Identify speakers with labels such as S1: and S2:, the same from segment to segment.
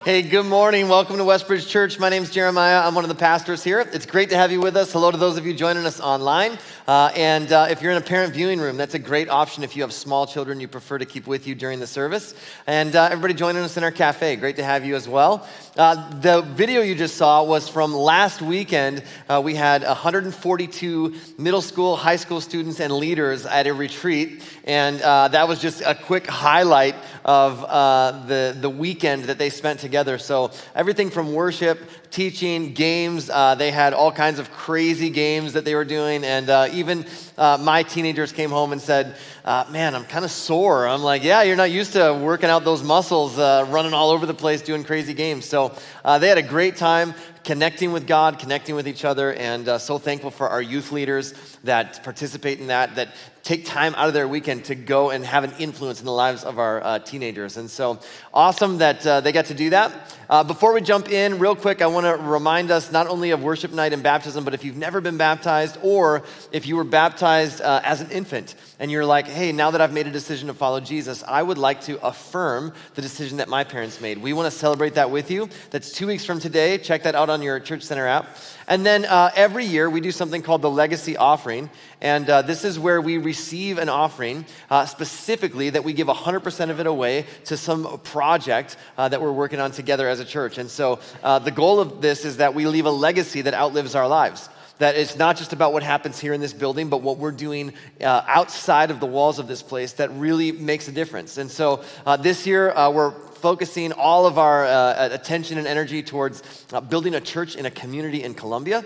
S1: Hey, good morning. Welcome to Westbridge Church. My name's Jeremiah. I'm one of the pastors here. It's great to have you with us. Hello to those of you joining us online. If you're in a parent viewing room, that's a great option if you have small children you prefer to keep with you during the service. And everybody joining us in our cafe, great to have you as well. The video you just saw was from last weekend. We had 142 middle school, high school students and leaders at a retreat. And that was just a quick highlight of the weekend that they spent together. So everything from worship, teaching, games, they had all kinds of crazy games that they were doing. And even my teenagers came home and said, man, I'm kind of sore. I'm like, yeah, you're not used to working out those muscles, running all over the place, doing crazy games. So they had a great time connecting with God, connecting with each other, and so thankful for our youth leaders that participate in that take time out of their weekend to go and have an influence in the lives of our teenagers. And so awesome that they got to do that. Before we jump in, real quick, I want to remind us not only of worship night and baptism, but if you've never been baptized or if you were baptized as an infant and you're like, hey, now that I've made a decision to follow Jesus, I would like to affirm the decision that my parents made. We want to celebrate that with you. That's 2 weeks from today. Check that out on your Church Center app. And then every year we do something called the Legacy Offering. And this is where we receive an offering, specifically that we give 100% of it away to some project that we're working on together as a church. And so the goal of this is that we leave a legacy that outlives our lives. That it's not just about what happens here in this building, but what we're doing outside of the walls of this place that really makes a difference. And so this year we're focusing all of our attention and energy towards building a church in a community in Colombia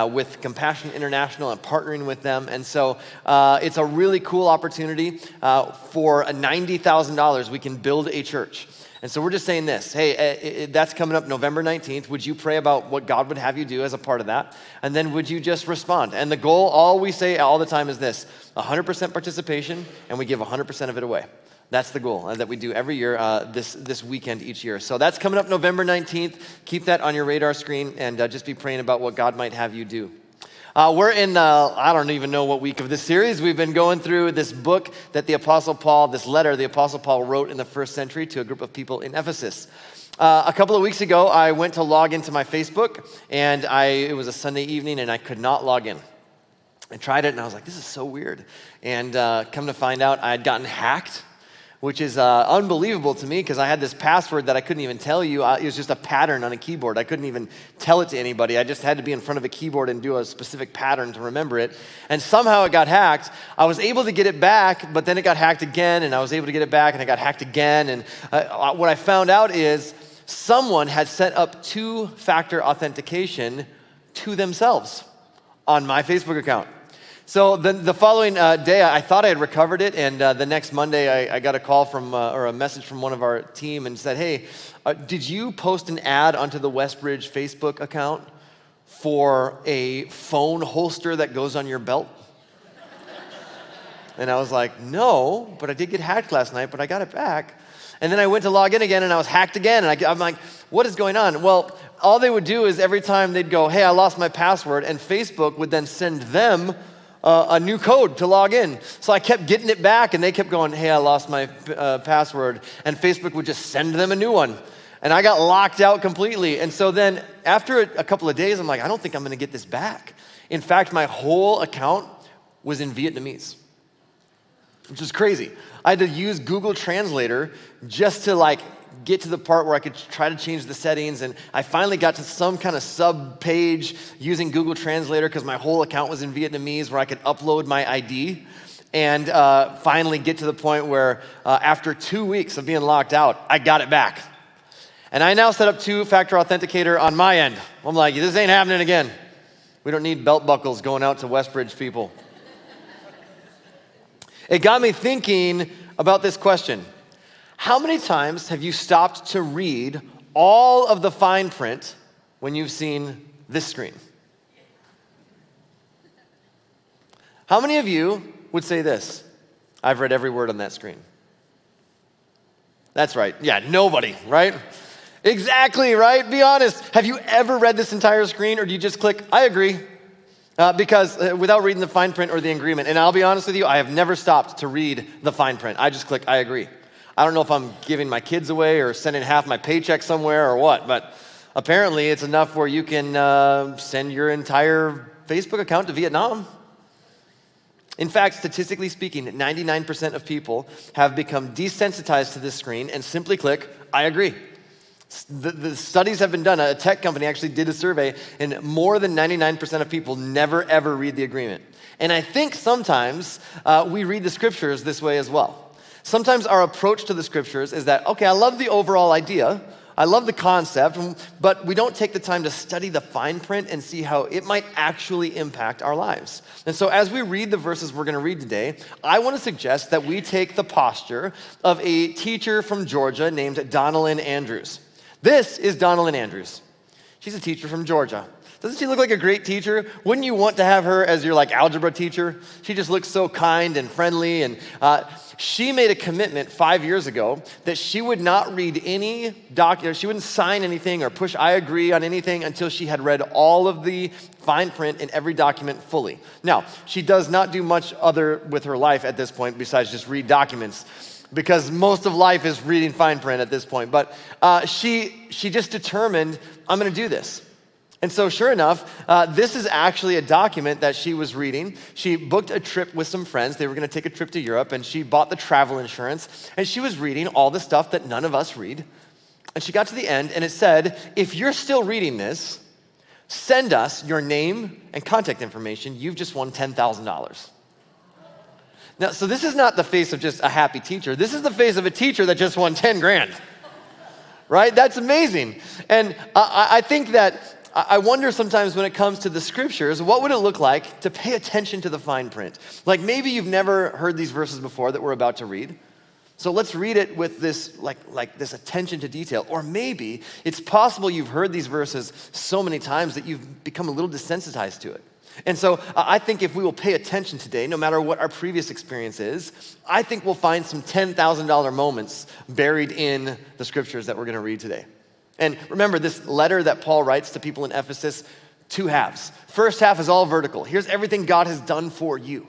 S1: with Compassion International and partnering with them. And so it's a really cool opportunity. For $90,000, we can build a church. And so we're just saying this, hey, that's coming up November 19th. Would you pray about what God would have you do as a part of that? And then would you just respond? And the goal, all we say all the time is this, 100% participation, and we give 100% of it away. That's the goal that we do every year, this weekend each year. So that's coming up November 19th. Keep that on your radar screen and just be praying about what God might have you do. We're in, I don't even know what week of this series. We've been going through this book that the Apostle Paul, this letter the Apostle Paul wrote in the first century to a group of people in Ephesus. A couple of weeks ago, I went to log into my Facebook, and it was a Sunday evening, and I could not log in. I tried it, and I was like, this is so weird. And come to find out, I had gotten hacked, which is unbelievable to me because I had this password that I couldn't even tell you. It was just a pattern on a keyboard. I couldn't even tell it to anybody. I just had to be in front of a keyboard and do a specific pattern to remember it. And somehow it got hacked. I was able to get it back, but then it got hacked again, and I was able to get it back, and it got hacked again. And what I found out is someone had set up two-factor authentication to themselves on my Facebook account. So the following day, I thought I had recovered it, and the next Monday, I got a call from, or a message from one of our team and said, hey, did you post an ad onto the Westbridge Facebook account for a phone holster that goes on your belt? And I was like, no, but I did get hacked last night, but I got it back. And then I went to log in again, and I was hacked again, and I'm like, what is going on? Well, all they would do is every time they'd go, hey, I lost my password, and Facebook would then send them a new code to log in. So I kept getting it back, and they kept going, hey, I lost my password. And Facebook would just send them a new one. And I got locked out completely. And so then after a couple of days, I'm like, I don't think I'm going to get this back. In fact, my whole account was in Vietnamese, which is crazy. I had to use Google Translator just to get to the part where I could try to change the settings, and I finally got to some kind of sub-page using Google Translator because my whole account was in Vietnamese where I could upload my ID and finally get to the point where after 2 weeks of being locked out, I got it back. And I now set up two-factor authenticator on my end. I'm like, this ain't happening again. We don't need belt buckles going out to Westbridge people. It got me thinking about this question. How many times have you stopped to read all of the fine print when you've seen this screen? How many of you would say this? I've read every word on that screen. That's right. Yeah, nobody, right? Exactly, right? Be honest. Have you ever read this entire screen, or do you just click, I agree? Because without reading the fine print or the agreement, and I'll be honest with you, I have never stopped to read the fine print. I just click, I agree. I don't know if I'm giving my kids away or sending half my paycheck somewhere or what, but apparently it's enough where you can send your entire Facebook account to Vietnam. In fact, statistically speaking, 99% of people have become desensitized to this screen and simply click, I agree. The studies have been done. A tech company actually did a survey, and more than 99% of people never, ever read the agreement. And I think sometimes we read the scriptures this way as well. Sometimes our approach to the scriptures is that, okay, I love the overall idea, I love the concept, but we don't take the time to study the fine print and see how it might actually impact our lives. And so as we read the verses we're going to read today, I want to suggest that we take the posture of a teacher from Georgia named Donalyn Andrews. This is Donalyn Andrews. She's a teacher from Georgia. Doesn't she look like a great teacher? Wouldn't you want to have her as your algebra teacher? She just looks so kind and friendly. And she made a commitment 5 years ago that she would not read any document, she wouldn't sign anything or push I agree on anything until she had read all of the fine print in every document fully. Now, she does not do much other with her life at this point besides just read documents, because most of life is reading fine print at this point. But she just determined, I'm going to do this. And so sure enough, this is actually a document that she was reading. She booked a trip with some friends. They were going to take a trip to Europe, and she bought the travel insurance. And she was reading all the stuff that none of us read. And she got to the end, and it said, if you're still reading this, send us your name and contact information. You've just won $10,000. Now, so this is not the face of just a happy teacher. This is the face of a teacher that just won 10 grand, right? That's amazing. And I think that I wonder sometimes when it comes to the scriptures, what would it look like to pay attention to the fine print? Like maybe you've never heard these verses before that we're about to read. So let's read it with this like this attention to detail. Or maybe it's possible you've heard these verses so many times that you've become a little desensitized to it. And so I think if we will pay attention today, no matter what our previous experience is, I think we'll find some $10,000 moments buried in the scriptures that we're going to read today. And remember, this letter that Paul writes to people in Ephesus, 2 halves. First half is all vertical. Here's everything God has done for you.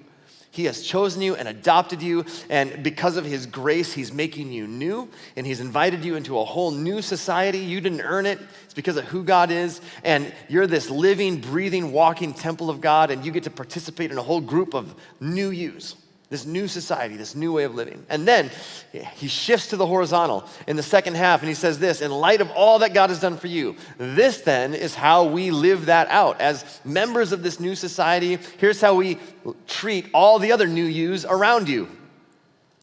S1: He has chosen you and adopted you, and because of his grace, he's making you new, and he's invited you into a whole new society. You didn't earn it. It's because of who God is, and you're this living, breathing, walking temple of God, and you get to participate in a whole group of new yous, this new society, this new way of living. And then he shifts to the horizontal in the second half, and he says this, in light of all that God has done for you, this then is how we live that out. As members of this new society, here's how we treat all the other new yous around you.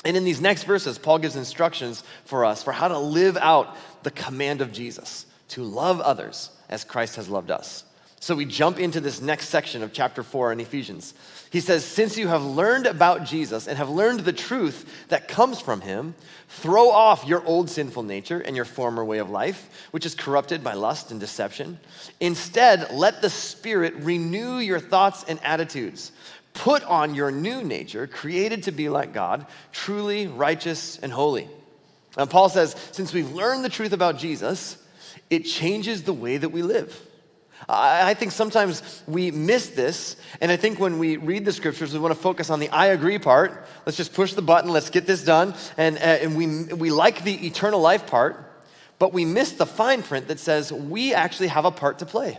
S1: And in these next verses, Paul gives instructions for us for how to live out the command of Jesus, to love others as Christ has loved us. So we jump into this next section of chapter 4 in Ephesians. He says, since you have learned about Jesus and have learned the truth that comes from him, throw off your old sinful nature and your former way of life, which is corrupted by lust and deception. Instead, let the Spirit renew your thoughts and attitudes. Put on your new nature, created to be like God, truly righteous and holy. And Paul says, since we've learned the truth about Jesus, it changes the way that we live. I think sometimes we miss this, and I think when we read the scriptures, we want to focus on the I agree part. Let's just push the button, let's get this done, and we like the eternal life part, but we miss the fine print that says we actually have a part to play.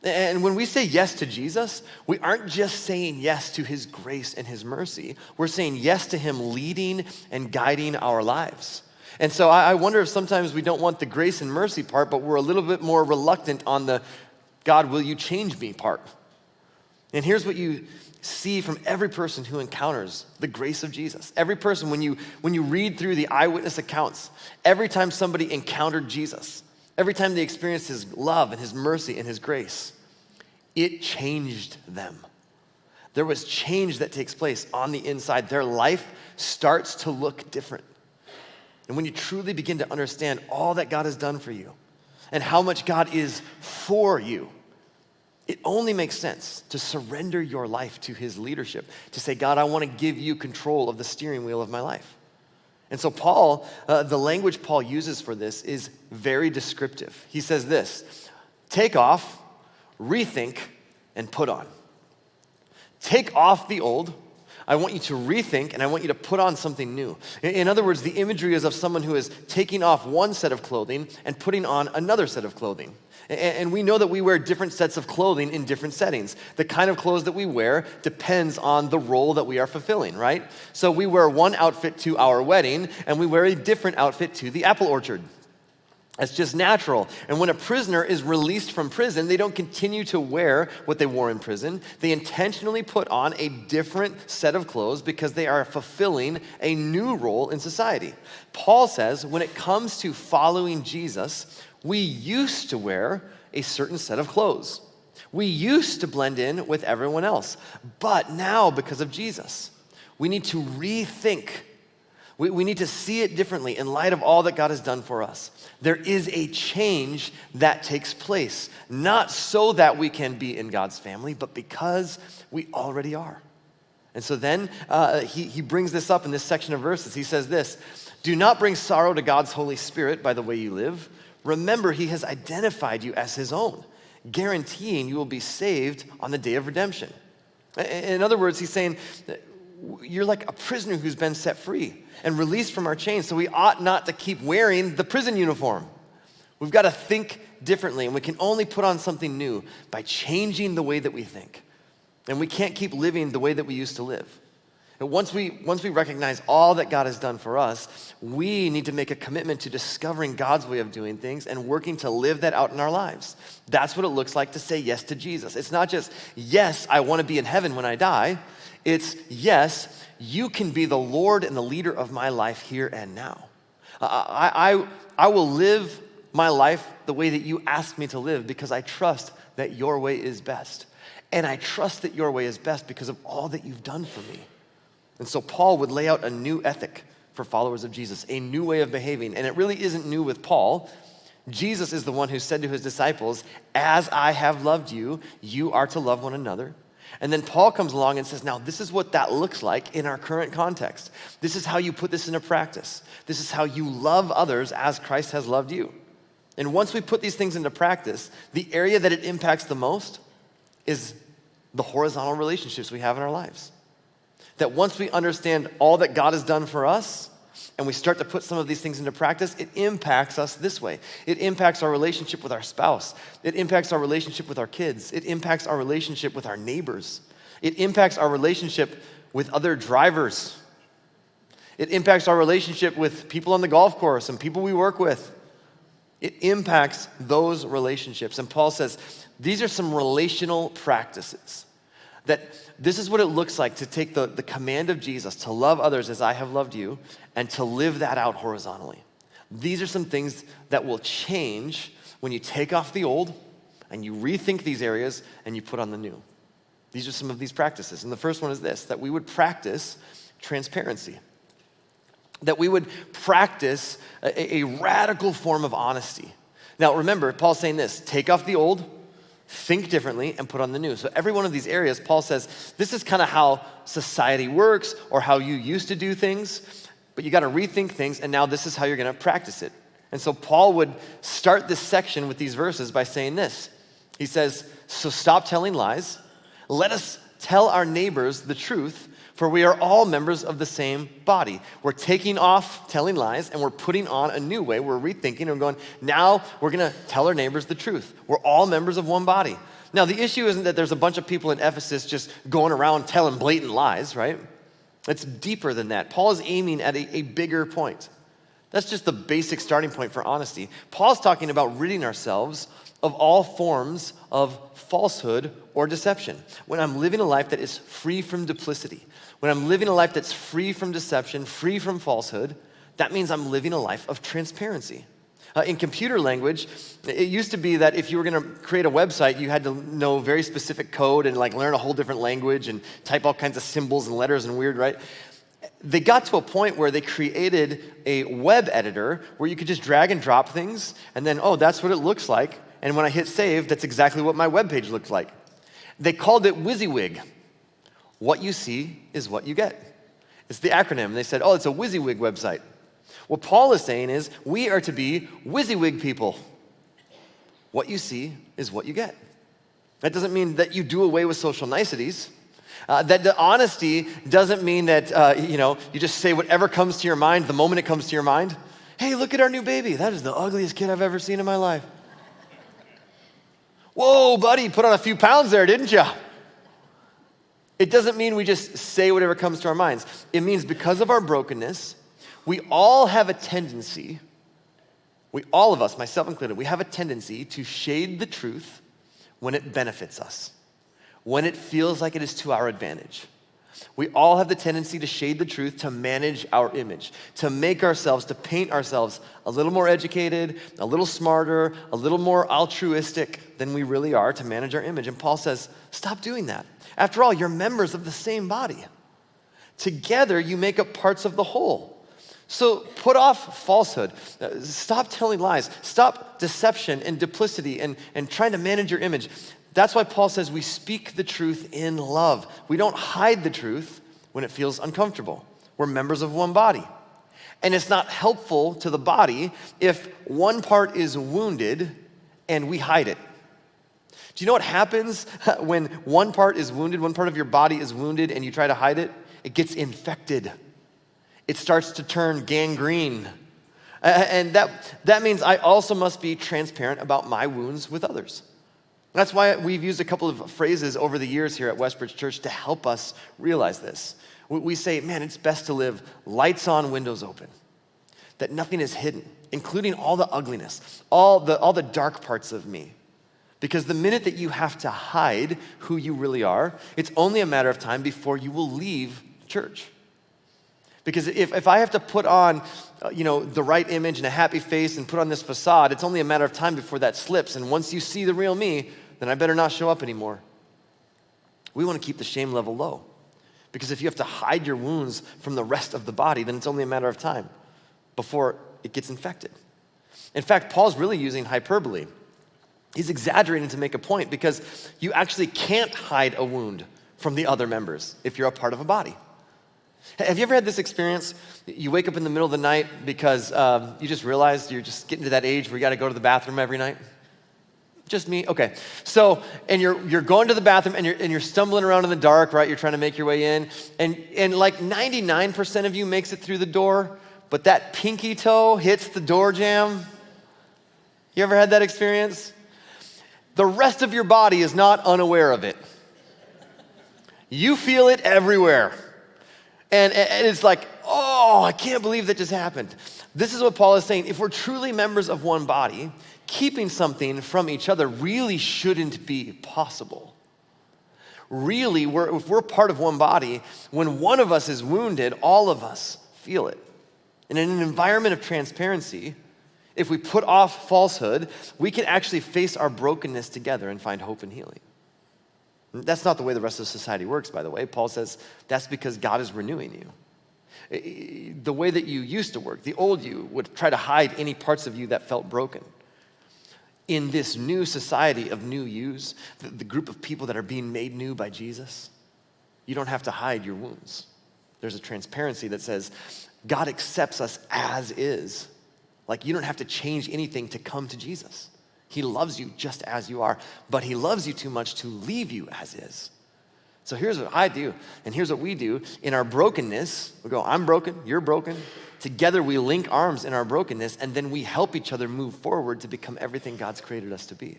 S1: And when we say yes to Jesus, we aren't just saying yes to his grace and his mercy. We're saying yes to him leading and guiding our lives. And so I wonder if sometimes we don't want the grace and mercy part, but we're a little bit more reluctant on the God, will you change me part. And here's what you see from every person who encounters the grace of Jesus. Every person, when you read through the eyewitness accounts, every time somebody encountered Jesus, every time they experienced his love and his mercy and his grace, it changed them. There was change that takes place on the inside. Their life starts to look different. And when you truly begin to understand all that God has done for you and how much God is for you, it only makes sense to surrender your life to his leadership, to say, God, I want to give you control of the steering wheel of my life. And so Paul, the language Paul uses for this is very descriptive. He says this, take off, rethink, and put on. Take off the old. I want you to rethink, and I want you to put on something new. In other words, the imagery is of someone who is taking off one set of clothing and putting on another set of clothing. And we know that we wear different sets of clothing in different settings. The kind of clothes that we wear depends on the role that we are fulfilling, right? So we wear one outfit to our wedding, and we wear a different outfit to the apple orchard. That's just natural. And when a prisoner is released from prison, they don't continue to wear what they wore in prison. They intentionally put on a different set of clothes because they are fulfilling a new role in society. Paul says when it comes to following Jesus, we used to wear a certain set of clothes. We used to blend in with everyone else. But now, because of Jesus, we need to rethink. We need to see it differently in light of all that God has done for us. There is a change that takes place, not so that we can be in God's family, but because we already are. And so then he brings this up in this section of verses. He says this, "Do not bring sorrow to God's Holy Spirit by the way you live. Remember, he has identified you as his own, guaranteeing you will be saved on the day of redemption." In other words, he's saying, you're like a prisoner who's been set free and released from our chains, so we ought not to keep wearing the prison uniform. We've got to think differently, and we can only put on something new by changing the way that we think. And we can't keep living the way that we used to live. And once we recognize all that God has done for us, we need to make a commitment to discovering God's way of doing things and working to live that out in our lives. That's what it looks like to say yes to Jesus. It's not just, yes, I want to be in heaven when I die. It's, yes, you can be the Lord and the leader of my life here and now. I will live my life the way that you asked me to live because I trust that your way is best. And I trust that your way is best because of all that you've done for me. And so Paul would lay out a new ethic for followers of Jesus, a new way of behaving. And it really isn't new with Paul. Jesus is the one who said to his disciples, "As I have loved you, you are to love one another." And then Paul comes along and says, now this is what that looks like in our current context. This is how you put this into practice. This is how you love others as Christ has loved you. And once we put these things into practice, the area that it impacts the most is the horizontal relationships we have in our lives. That once we understand all that God has done for us, and we start to put some of these things into practice, it impacts us this way. It impacts our relationship with our spouse. It impacts our relationship with our kids. It impacts our relationship with our neighbors. It impacts our relationship with other drivers. It impacts our relationship with people on the golf course and people we work with. It impacts those relationships. And Paul says, these are some relational practices. That this is what it looks like to take the command of Jesus to love others as I have loved you and to live that out horizontally. These are some things that will change when you take off the old and you rethink these areas and you put on the new. These are some of these practices. And the first one is this, that we would practice transparency. That we would practice a radical form of honesty. Now remember, Paul's saying this, take off the old, think differently, and put on the new. So every one of these areas, Paul says, this is kind of how society works or how you used to do things, but you got to rethink things, and now this is how you're going to practice it. And so Paul would start this section with these verses by saying this. He says, so stop telling lies. Let us tell our neighbors the truth, for we are all members of the same body. We're taking off telling lies and we're putting on a new way. We're rethinking and going, now we're going to tell our neighbors the truth. We're all members of one body. Now, the issue isn't that there's a bunch of people in Ephesus just going around telling blatant lies, right? It's deeper than that. Paul is aiming at a bigger point. That's just the basic starting point for honesty. Paul's talking about ridding ourselves of all forms of falsehood or deception. When I'm living a life that is free from duplicity, when I'm living a life that's free from deception, free from falsehood, that means I'm living a life of transparency. In computer language, it used to be that if you were going to create a website, you had to know very specific code and like learn a whole different language and type all kinds of symbols and letters and weird, right? They got to a point where they created a web editor where you could just drag and drop things and then, oh, that's what it looks like. And when I hit save, that's exactly what my web page looked like. They called it WYSIWYG. What you see is what you get. It's the acronym. They said, oh, it's a WYSIWYG website. What Paul is saying is we are to be WYSIWYG people. What you see is what you get. That doesn't mean that you do away with social niceties. That the honesty doesn't mean that, you just say whatever comes to your mind the moment it comes to your mind. Hey, look at our new baby. That is the ugliest kid I've ever seen in my life. Whoa, buddy, put on a few pounds there, didn't you? It doesn't mean we just say whatever comes to our minds. It means because of our brokenness, we all have a tendency, all of us, myself included, we have a tendency to shade the truth when it benefits us, when it feels like it is to our advantage. We all have the tendency to shade the truth, to manage our image, to make ourselves, to paint ourselves a little more educated, a little smarter, a little more altruistic than we really are, to manage our image. And Paul says, stop doing that. After all, you're members of the same body. Together, you make up parts of the whole. So put off falsehood. Stop telling lies. Stop deception and duplicity and trying to manage your image. That's why Paul says we speak the truth in love. We don't hide the truth when it feels uncomfortable. We're members of one body. And it's not helpful to the body if one part is wounded and we hide it. Do you know what happens when one part is wounded, one part of your body is wounded and you try to hide it? It gets infected. It starts to turn gangrene. And that means I also must be transparent about my wounds with others. That's why we've used a couple of phrases over the years here at Westbridge Church to help us realize this. We say, man, it's best to live lights on, windows open, that nothing is hidden, including all the ugliness, all the dark parts of me. Because the minute that you have to hide who you really are, it's only a matter of time before you will leave church. Because if I have to put on, the right image and a happy face and put on this facade, it's only a matter of time before that slips. And once you see the real me, then I better not show up anymore. We want to keep the shame level low. Because if you have to hide your wounds from the rest of the body, then it's only a matter of time before it gets infected. In fact, Paul's really using hyperbole. He's exaggerating to make a point because you actually can't hide a wound from the other members if you're a part of a body. Have you ever had this experience? You wake up in the middle of the night because you just realized you're just getting to that age where you got to go to the bathroom every night? Just me? Okay. So, and you're going to the bathroom and you're stumbling around in the dark, right? You're trying to make your way in. And like 99% of you makes it through the door, but that pinky toe hits the door jamb. You ever had that experience? The rest of your body is not unaware of it. You feel it everywhere. And it's like, oh, I can't believe that just happened. This is what Paul is saying. If we're truly members of one body, keeping something from each other really shouldn't be possible. Really, if we're part of one body, when one of us is wounded, all of us feel it. And in an environment of transparency, if we put off falsehood, we can actually face our brokenness together and find hope and healing. That's not the way the rest of society works, by the way. Paul says that's because God is renewing you. The way that you used to work, the old you would try to hide any parts of you that felt broken. In this new society of new yous, the group of people that are being made new by Jesus, you don't have to hide your wounds. There's a transparency that says God accepts us as is. Like you don't have to change anything to come to Jesus. He loves you just as you are, but he loves you too much to leave you as is. So here's what I do, and here's what we do. In our brokenness, we go, I'm broken, you're broken. Together we link arms in our brokenness, and then we help each other move forward to become everything God's created us to be.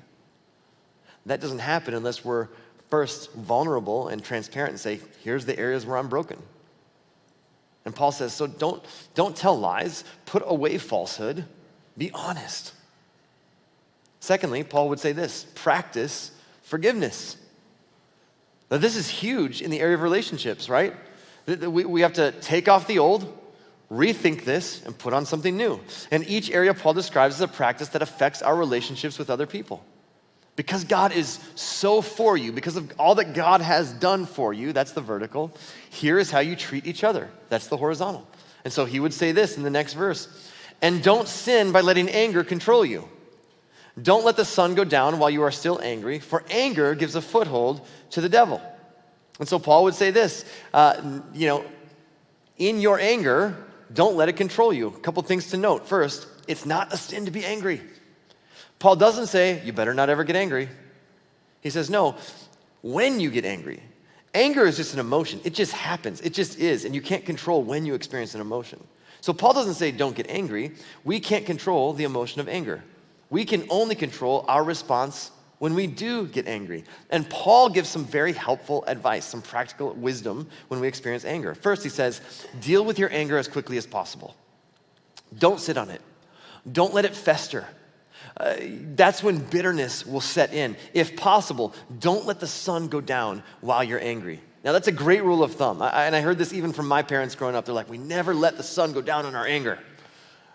S1: That doesn't happen unless we're first vulnerable and transparent and say, here's the areas where I'm broken. And Paul says, so don't tell lies, put away falsehood, be honest. Secondly, Paul would say this, practice forgiveness. Now, this is huge in the area of relationships, right? We have to take off the old, rethink this, and put on something new. And each area Paul describes as a practice that affects our relationships with other people. Because God is so for you, because of all that God has done for you, that's the vertical, here is how you treat each other. That's the horizontal. And so he would say this in the next verse, and don't sin by letting anger control you. Don't let the sun go down while you are still angry, for anger gives a foothold to the devil. And so Paul would say this, in your anger, don't let it control you. A couple things to note. First, it's not a sin to be angry. Paul doesn't say, you better not ever get angry. He says, no, when you get angry, Anger is just an emotion. It just happens. It just is. And you can't control when you experience an emotion. So Paul doesn't say don't get angry. We can't control the emotion of anger. We can only control our response when we do get angry. And Paul gives some very helpful advice, some practical wisdom when we experience anger. First, he says, deal with your anger as quickly as possible. Don't sit on it. Don't let it fester. That's when bitterness will set in. If possible, don't let the sun go down while you're angry. Now, that's a great rule of thumb. And I heard this even from my parents growing up. They're like, we never let the sun go down on our anger.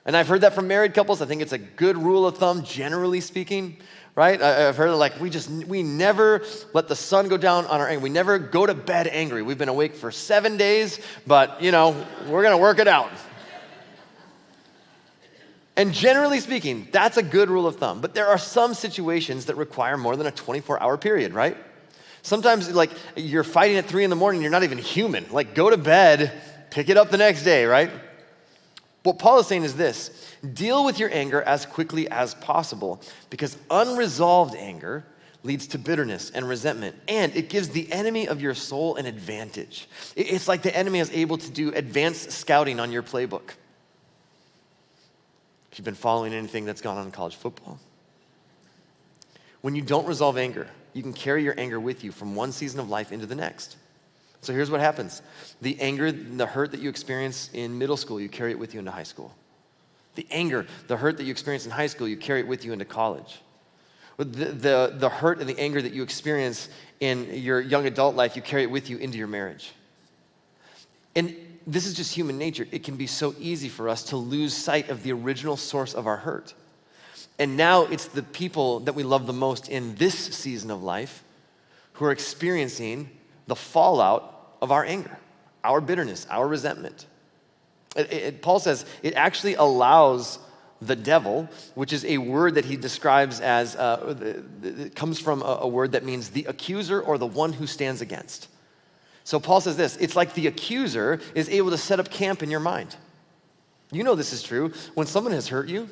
S1: And I've heard that from married couples. I think it's a good rule of thumb, generally speaking, right? I've heard it like, we never let the sun go down on our anger. We never go to bed angry. We've been awake for 7 days, but, we're going to work it out. And generally speaking, that's a good rule of thumb. But there are some situations that require more than a 24-hour period, right? Sometimes, like, you're fighting at 3 a.m, you're not even human. Like, go to bed, pick it up the next day, right? What Paul is saying is this: deal with your anger as quickly as possible, because unresolved anger leads to bitterness and resentment, and it gives the enemy of your soul an advantage. It's like the enemy is able to do advanced scouting on your playbook. If you've been following anything that's gone on in college football. When you don't resolve anger, you can carry your anger with you from one season of life into the next. So here's what happens. The anger, the hurt that you experience in middle school, you carry it with you into high school. The anger, the hurt that you experience in high school, you carry it with you into college. The hurt and the anger that you experience in your young adult life, you carry it with you into your marriage. And this is just human nature. It can be so easy for us to lose sight of the original source of our hurt. And now it's the people that we love the most in this season of life who are experiencing the fallout of our anger, our bitterness, our resentment. Paul says it actually allows the devil, which is a word that he describes as, it comes from a word that means the accuser or the one who stands against. So Paul says this: it's like the accuser is able to set up camp in your mind. You know this is true. When someone has hurt you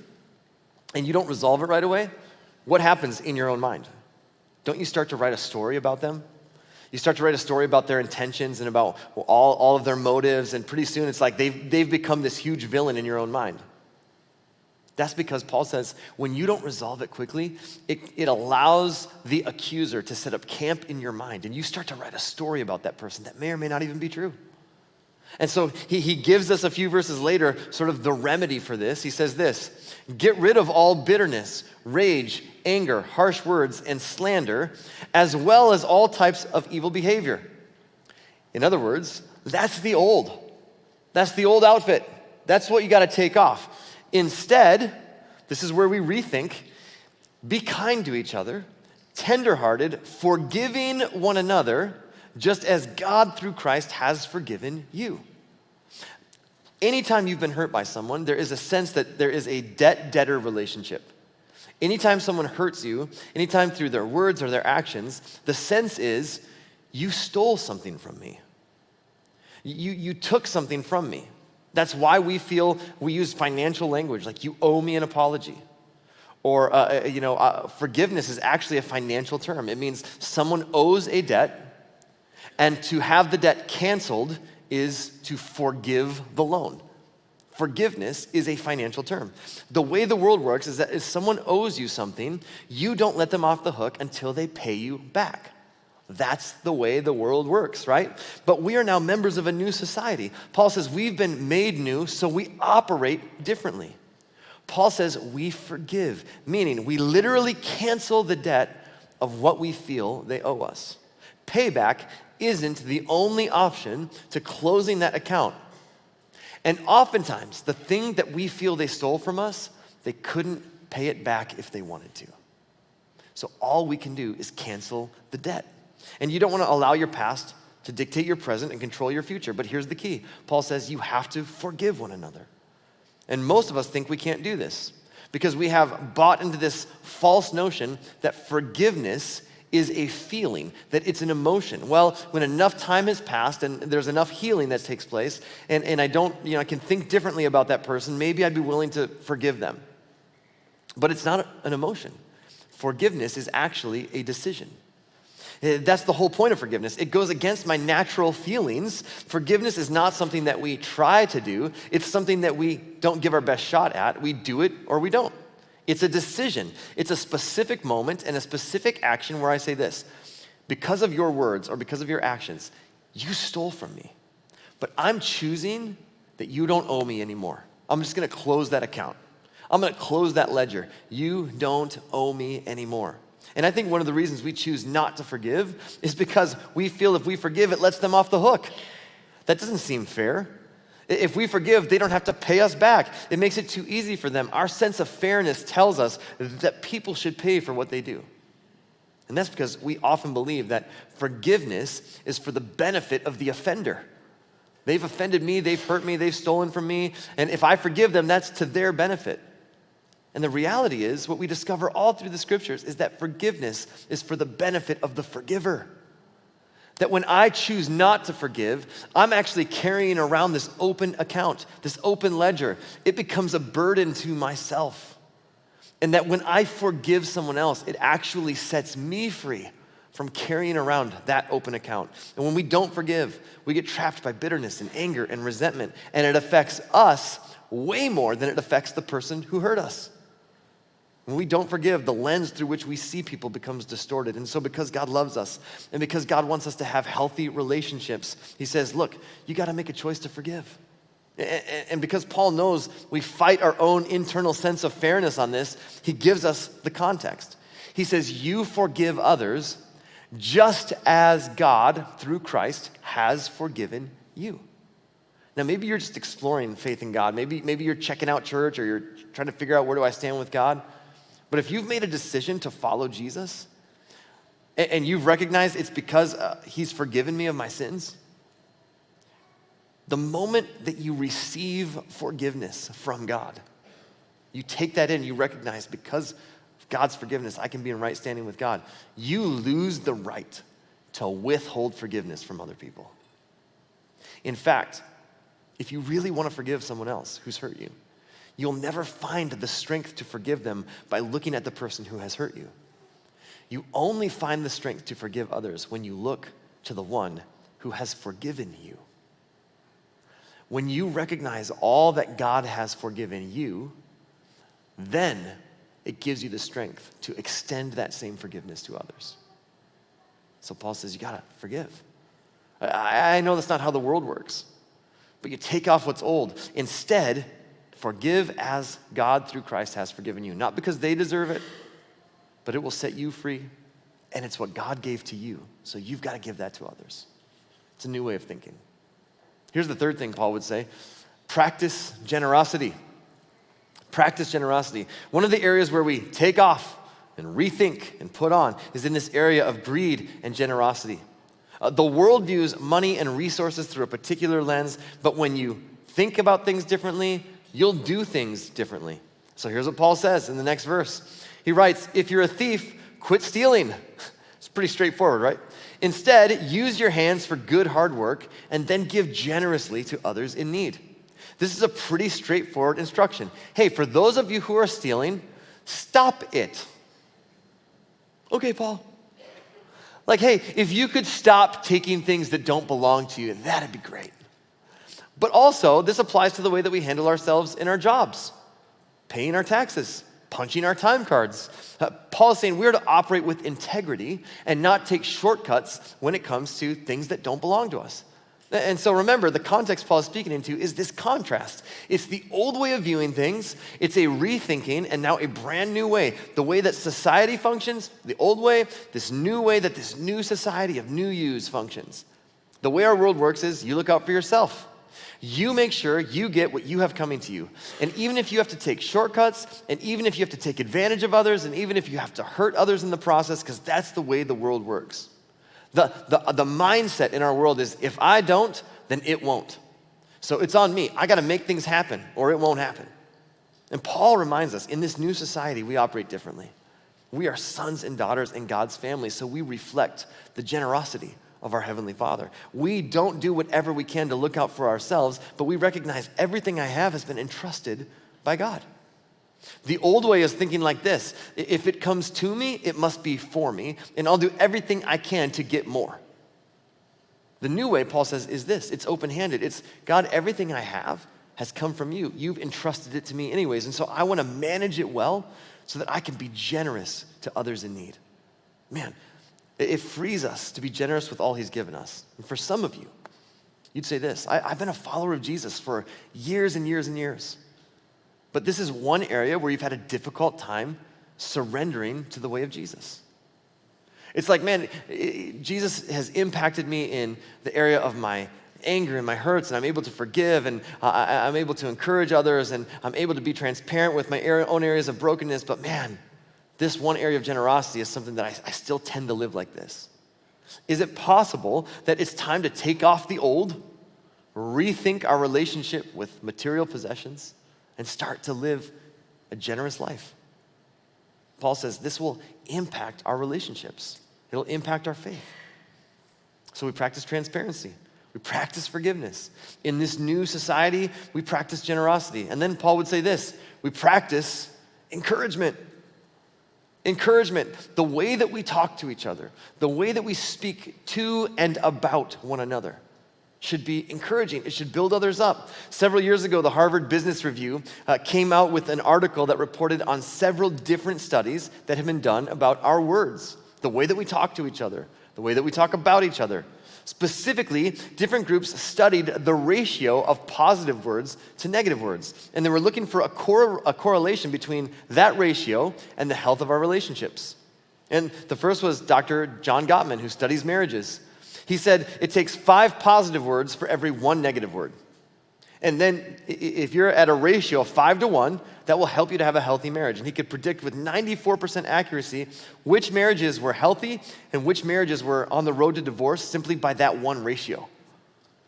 S1: and you don't resolve it right away, what happens in your own mind? Don't you start to write a story about them? You start to write a story about their intentions and about all of their motives, and pretty soon it's like they've become this huge villain in your own mind. That's because Paul says when you don't resolve it quickly, it allows the accuser to set up camp in your mind, and you start to write a story about that person that may or may not even be true. And so he gives us a few verses later sort of the remedy for this. He says this: get rid of all bitterness, rage, anger, harsh words, and slander, as well as all types of evil behavior. In other words, that's the old. That's the old outfit. That's what you got to take off. Instead, this is where we rethink: be kind to each other, tenderhearted, forgiving one another, just as God through Christ has forgiven you. Anytime you've been hurt by someone, there is a sense that there is a debt-debtor relationship. Anytime someone hurts you, anytime through their words or their actions, the sense is, you stole something from me. You took something from me. That's why we use financial language, like you owe me an apology. Or, forgiveness is actually a financial term. It means someone owes a debt, and to have the debt canceled is to forgive the loan. Forgiveness is a financial term. The way the world works is that if someone owes you something, you don't let them off the hook until they pay you back. That's the way the world works, right? But we are now members of a new society. Paul says we've been made new, so we operate differently. Paul says we forgive, meaning we literally cancel the debt of what we feel they owe us. Payback isn't the only option to closing that account. And oftentimes, the thing that we feel they stole from us, they couldn't pay it back if they wanted to. So all we can do is cancel the debt. And you don't want to allow your past to dictate your present and control your future. But here's the key. Paul says you have to forgive one another. And most of us think we can't do this because we have bought into this false notion that forgiveness is a feeling, that it's an emotion. Well, when enough time has passed and there's enough healing that takes place, and I can think differently about that person, maybe I'd be willing to forgive them. But it's not an emotion. Forgiveness is actually a decision. That's the whole point of forgiveness. It goes against my natural feelings. Forgiveness is not something that we try to do. It's something that we don't give our best shot at. We do it or we don't. It's a decision. It's a specific moment and a specific action where I say this: because of your words or because of your actions, you stole from me. But I'm choosing that you don't owe me anymore. I'm just gonna close that account. I'm gonna close that ledger. You don't owe me anymore. And I think one of the reasons we choose not to forgive is because we feel if we forgive, it lets them off the hook. That doesn't seem fair. If we forgive, they don't have to pay us back. It makes it too easy for them. Our sense of fairness tells us that people should pay for what they do. And that's because we often believe that forgiveness is for the benefit of the offender. They've offended me, they've hurt me, they've stolen from me, and if I forgive them, that's to their benefit. And the reality is, what we discover all through the scriptures is that forgiveness is for the benefit of the forgiver. That when I choose not to forgive, I'm actually carrying around this open account, this open ledger. It becomes a burden to myself. And that when I forgive someone else, it actually sets me free from carrying around that open account. And when we don't forgive, we get trapped by bitterness and anger and resentment, and it affects us way more than it affects the person who hurt us. When we don't forgive, the lens through which we see people becomes distorted. And so because God loves us and because God wants us to have healthy relationships, he says, look, you gotta make a choice to forgive. And because Paul knows we fight our own internal sense of fairness on this, he gives us the context. He says, you forgive others just as God, through Christ, has forgiven you. Now, maybe you're just exploring faith in God. Maybe you're checking out church or you're trying to figure out where do I stand with God. But if you've made a decision to follow Jesus and you've recognized it's because he's forgiven me of my sins, the moment that you receive forgiveness from God, you take that in, you recognize because of God's forgiveness, I can be in right standing with God. You lose the right to withhold forgiveness from other people. In fact, if you really want to forgive someone else who's hurt you, you'll never find the strength to forgive them by looking at the person who has hurt you. You only find the strength to forgive others when you look to the one who has forgiven you. When you recognize all that God has forgiven you, then it gives you the strength to extend that same forgiveness to others. So Paul says, you gotta forgive. I know that's not how the world works, but you take off what's old. Instead, forgive as God through Christ has forgiven you. Not because they deserve it, but it will set you free. And it's what God gave to you. So you've got to give that to others. It's a new way of thinking. Here's the third thing Paul would say: practice generosity. Practice generosity. One of the areas where we take off and rethink and put on is in this area of greed and generosity. The world views money and resources through a particular lens, but when you think about things differently, you'll do things differently. So here's what Paul says in the next verse. He writes, if you're a thief, quit stealing. It's pretty straightforward, right? Instead, use your hands for good hard work and then give generously to others in need. This is a pretty straightforward instruction. Hey, for those of you who are stealing, stop it. Okay, Paul. Like, hey, if you could stop taking things that don't belong to you, that'd be great. But also, this applies to the way that we handle ourselves in our jobs, paying our taxes, punching our time cards. Paul is saying we're to operate with integrity and not take shortcuts when it comes to things that don't belong to us. And so remember, the context Paul is speaking into is this contrast. It's the old way of viewing things. It's a rethinking and now a brand new way. The way that society functions, the old way, this new way that this new society of new yous functions. The way our world works is you look out for yourself. You make sure you get what you have coming to you. And even if you have to take shortcuts, and even if you have to take advantage of others, and even if you have to hurt others in the process, because that's the way the world works. The mindset in our world is, if I don't, then it won't. So it's on me. I gotta make things happen, or it won't happen. And Paul reminds us, in this new society, we operate differently. We are sons and daughters in God's family, so we reflect the generosity of our Heavenly Father. We don't do whatever we can to look out for ourselves, but we recognize everything I have has been entrusted by God. The old way is thinking like this: if it comes to me, it must be for me, and I'll do everything I can to get more. The new way, Paul says, is this: it's open-handed. It's, God, everything I have has come from you. You've entrusted it to me anyways, and so I want to manage it well so that I can be generous to others in need. Man, it frees us to be generous with all he's given us. And for some of you, you'd say this: I've been a follower of Jesus for years and years and years. But this is one area where you've had a difficult time surrendering to the way of Jesus. It's like, man, Jesus has impacted me in the area of my anger and my hurts, and I'm able to forgive, and I'm able to encourage others, and I'm able to be transparent with my own areas of brokenness. But man, this one area of generosity is something that I still tend to live like this. Is it possible that it's time to take off the old, rethink our relationship with material possessions, and start to live a generous life? Paul says this will impact our relationships. It'll impact our faith. So we practice transparency. We practice forgiveness. In this new society, we practice generosity. And then Paul would say this: we practice encouragement. Encouragement, the way that we talk to each other, the way that we speak to and about one another should be encouraging. It should build others up. Several years ago, the Harvard Business Review came out with an article that reported on several different studies that have been done about our words, the way that we talk to each other, the way that we talk about each other. Specifically, different groups studied the ratio of positive words to negative words, and they were looking for a correlation between that ratio and the health of our relationships. And the first was Dr. John Gottman, who studies marriages. He said it takes 5 positive words for every 1 negative word. And then if you're at a ratio of 5 to 1, that will help you to have a healthy marriage. And he could predict with 94% accuracy which marriages were healthy and which marriages were on the road to divorce simply by that one ratio.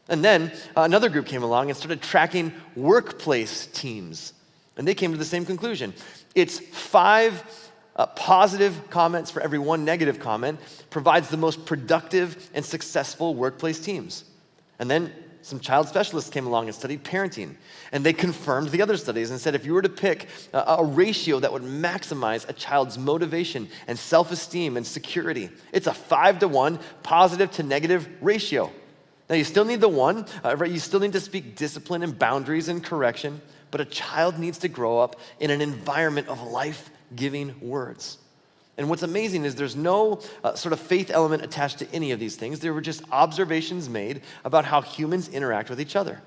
S1: And then another group came along and started tracking workplace teams. And they came to the same conclusion. It's 5 positive comments for every 1 negative comment provides the most productive and successful workplace teams. And then some child specialists came along and studied parenting, and they confirmed the other studies and said if you were to pick a ratio that would maximize a child's motivation and self-esteem and security, it's a 5 to 1 positive to negative ratio. Now you still need the 1, right? You still need to speak discipline and boundaries and correction, but a child needs to grow up in an environment of life-giving words. And what's amazing is there's no sort of faith element attached to any of these things. There were just observations made about how humans interact with each other.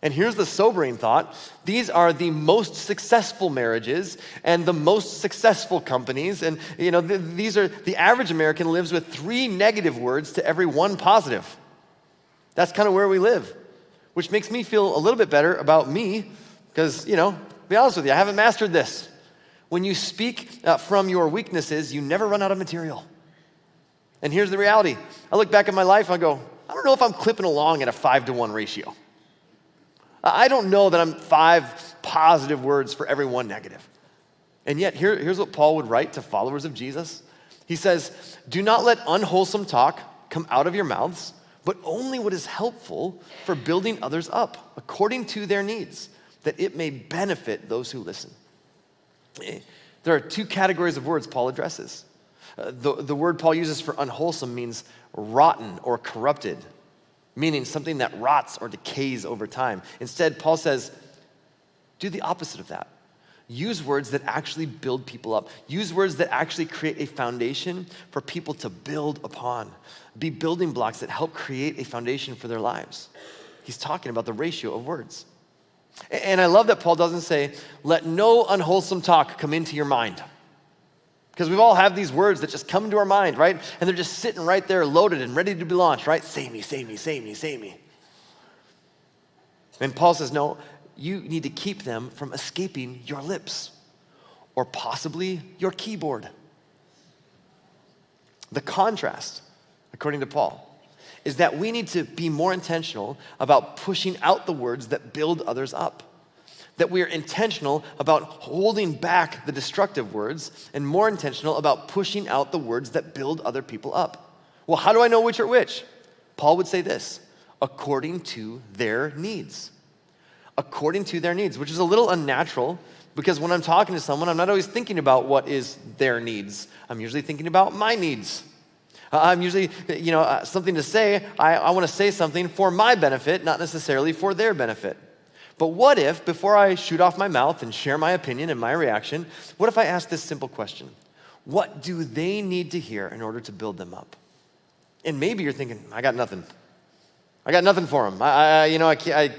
S1: And here's the sobering thought. These are the most successful marriages and the most successful companies. And these are, the average American lives with 3 negative words to every 1 positive. That's kind of where we live, which makes me feel a little bit better about me because, to be honest with you, I haven't mastered this. When you speak from your weaknesses, you never run out of material. And here's the reality. I look back at my life and I go, I don't know if I'm clipping along at a 5 to 1 ratio. I don't know that I'm 5 positive words for every 1 negative. And yet, here's what Paul would write to followers of Jesus. He says, do not let unwholesome talk come out of your mouths, but only what is helpful for building others up according to their needs, that it may benefit those who listen. There are 2 categories of words Paul addresses. The word Paul uses for unwholesome means rotten or corrupted, meaning something that rots or decays over time. Instead, Paul says, do the opposite of that. Use words that actually build people up. Use words that actually create a foundation for people to build upon. Be building blocks that help create a foundation for their lives. He's talking about the ratio of words. And I love that Paul doesn't say, let no unwholesome talk come into your mind. Because we've all have these words that just come into our mind, right? And they're just sitting right there loaded and ready to be launched, right? Say me, say me, say me, say me. And Paul says, no, you need to keep them from escaping your lips or possibly your keyboard. The contrast, according to Paul, is that we need to be more intentional about pushing out the words that build others up. That we are intentional about holding back the destructive words and more intentional about pushing out the words that build other people up. Well, how do I know which are which? Paul would say this, according to their needs. According to their needs, which is a little unnatural Because when I'm talking to someone, I'm not always thinking about what is their needs. I'm usually thinking about my needs. I'm usually, something to say, I want to say something for my benefit, not necessarily for their benefit. But what if, before I shoot off my mouth and share my opinion and my reaction, what if I ask this simple question? What do they need to hear in order to build them up? And maybe you're thinking, I got nothing. I got nothing for them. I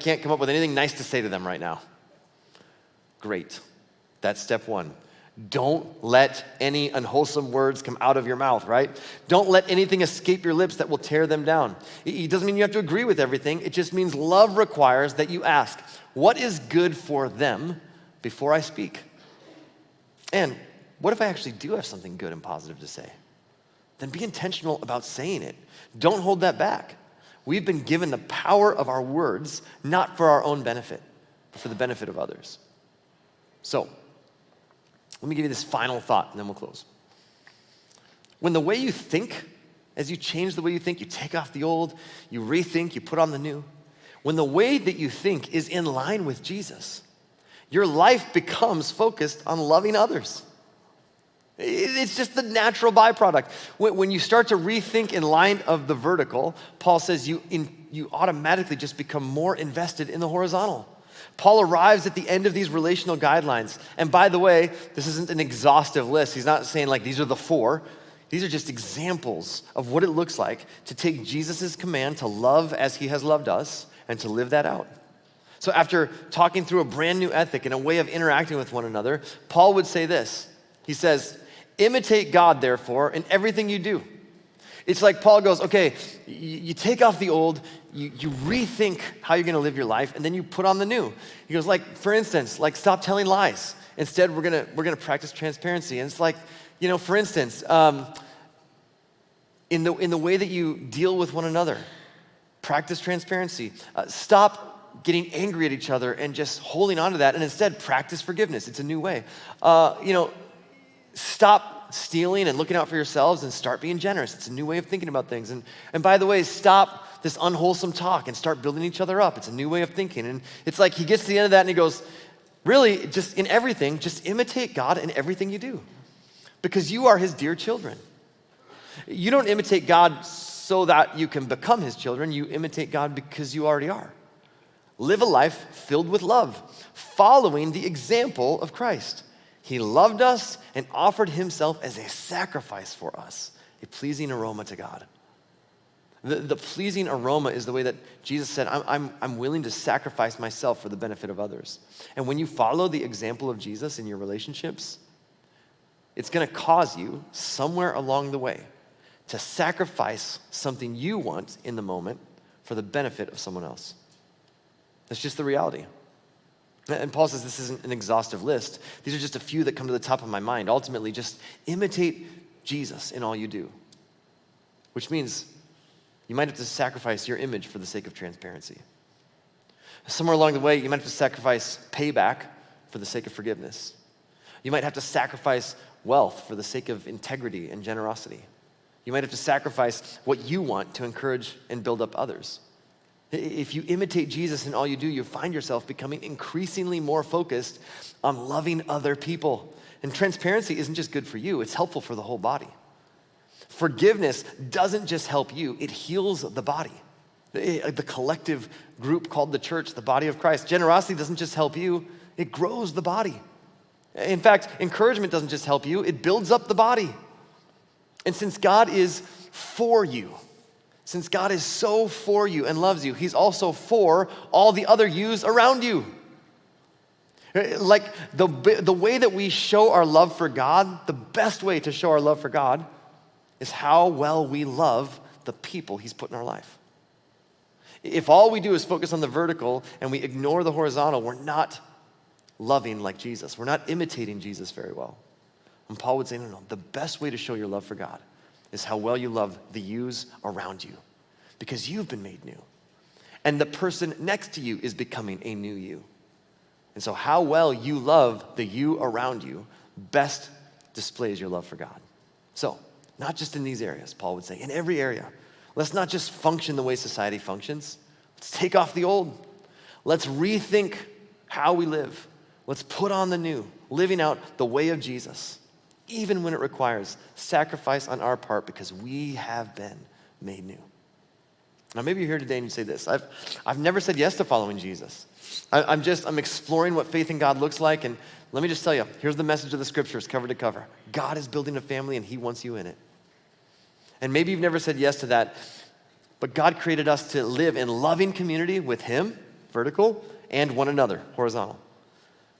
S1: can't come up with anything nice to say to them right now. Great. That's step one. Don't let any unwholesome words come out of your mouth, right? Don't let anything escape your lips that will tear them down. It doesn't mean you have to agree with everything. It just means love requires that you ask, what is good for them before I speak? And what if I actually do have something good and positive to say? Then be intentional about saying it. Don't hold that back. We've been given the power of our words, not for our own benefit, but for the benefit of others. So, let me give you this final thought, and then we'll close. When the way you think, as you change the way you think, you take off the old, you rethink, you put on the new. When the way that you think is in line with Jesus, your life becomes focused on loving others. It's just the natural byproduct. When you start to rethink in line of the vertical, Paul says you automatically just become more invested in the horizontal. Paul arrives at the end of these relational guidelines. And by the way, this isn't an exhaustive list. He's not saying like these are the 4. These are just examples of what it looks like to take Jesus' command to love as he has loved us and to live that out. So after talking through a brand new ethic and a way of interacting with one another, Paul would say this. He says, imitate God, therefore, in everything you do. It's like Paul goes, okay, you take off the old, you rethink how you're gonna live your life, and then you put on the new. He goes, like, for instance, like stop telling lies. Instead, we're gonna practice transparency. And it's like, for instance, in the way that you deal with one another, practice transparency. Stop getting angry at each other and just holding on to that, and instead practice forgiveness. It's a new way. Stop stealing and looking out for yourselves and start being generous. It's a new way of thinking about things. And by the way, stop this unwholesome talk and start building each other up. It's a new way of thinking. And it's like he gets to the end of that and he goes, really, just in everything, just imitate God in everything you do. Because you are his dear children. You don't imitate God so that you can become his children. You imitate God because you already are. Live a life filled with love, following the example of Christ. He loved us and offered himself as a sacrifice for us, a pleasing aroma to God. The pleasing aroma is the way that Jesus said, I'm willing to sacrifice myself for the benefit of others. And when you follow the example of Jesus in your relationships, it's gonna cause you somewhere along the way to sacrifice something you want in the moment for the benefit of someone else. That's just the reality. And Paul says this isn't an exhaustive list. These are just a few that come to the top of my mind. Ultimately, just imitate Jesus in all you do, which means you might have to sacrifice your image for the sake of transparency. Somewhere along the way, you might have to sacrifice payback for the sake of forgiveness. You might have to sacrifice wealth for the sake of integrity and generosity. You might have to sacrifice what you want to encourage and build up others. If you imitate Jesus in all you do, you find yourself becoming increasingly more focused on loving other people. And transparency isn't just good for you, it's helpful for the whole body. Forgiveness doesn't just help you, it heals the body. The collective group called the church, the body of Christ. Generosity doesn't just help you, it grows the body. In fact, encouragement doesn't just help you, it builds up the body. And since God is for you, since God is so for you and loves you, he's also for all the other yous around you. Like the way that we show our love for God, the best way to show our love for God is how well we love the people he's put in our life. If all we do is focus on the vertical and we ignore the horizontal, we're not loving like Jesus. We're not imitating Jesus very well. And Paul would say, no, the best way to show your love for God is how well you love the yous around you, because you've been made new. And the person next to you is becoming a new you. And so how well you love the you around you best displays your love for God. So, not just in these areas, Paul would say, in every area. Let's not just function the way society functions. Let's take off the old. Let's rethink how we live. Let's put on the new, living out the way of Jesus, even when it requires sacrifice on our part because we have been made new. Now, maybe you're here today and you say this, I've never said yes to following Jesus. I'm exploring what faith in God looks like, and let me just tell you, here's the message of the scriptures cover to cover. God is building a family and he wants you in it. And maybe you've never said yes to that, but God created us to live in loving community with him, vertical, and one another, horizontal.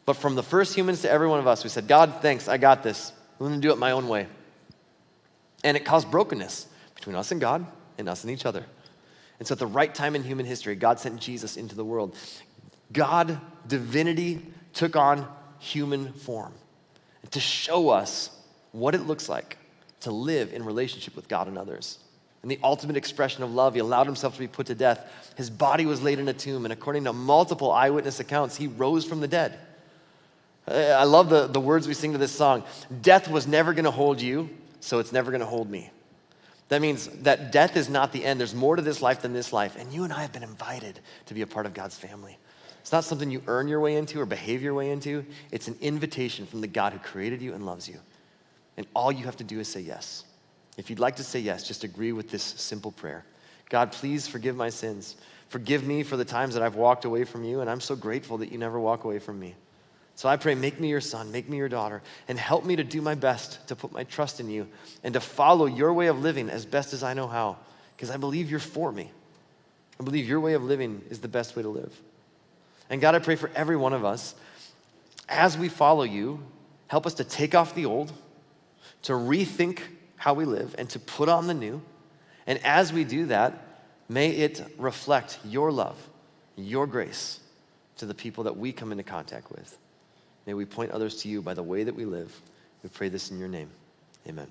S1: But from the first humans to every one of us, we said, God, thanks, I got this. I'm going to do it my own way. And it caused brokenness between us and God and us and each other. And so at the right time in human history, God sent Jesus into the world. God, divinity, took on human form to show us what it looks like to live in relationship with God and others. And the ultimate expression of love, he allowed himself to be put to death. His body was laid in a tomb, and according to multiple eyewitness accounts, he rose from the dead. I love the words we sing to this song. Death was never going to hold you, so it's never going to hold me. That means that death is not the end. There's more to this life than this life. And you and I have been invited to be a part of God's family. It's not something you earn your way into or behave your way into. It's an invitation from the God who created you and loves you. And all you have to do is say yes. If you'd like to say yes, just agree with this simple prayer. God, please forgive my sins. Forgive me for the times that I've walked away from you, and I'm so grateful that you never walk away from me. So I pray, make me your son, make me your daughter, and help me to do my best to put my trust in you and to follow your way of living as best as I know how, because I believe you're for me. I believe your way of living is the best way to live. And God, I pray for every one of us, as we follow you, help us to take off the old, to rethink how we live, and to put on the new. And as we do that, may it reflect your love, your grace to the people that we come into contact with. May we point others to you by the way that we live. We pray this in your name. Amen.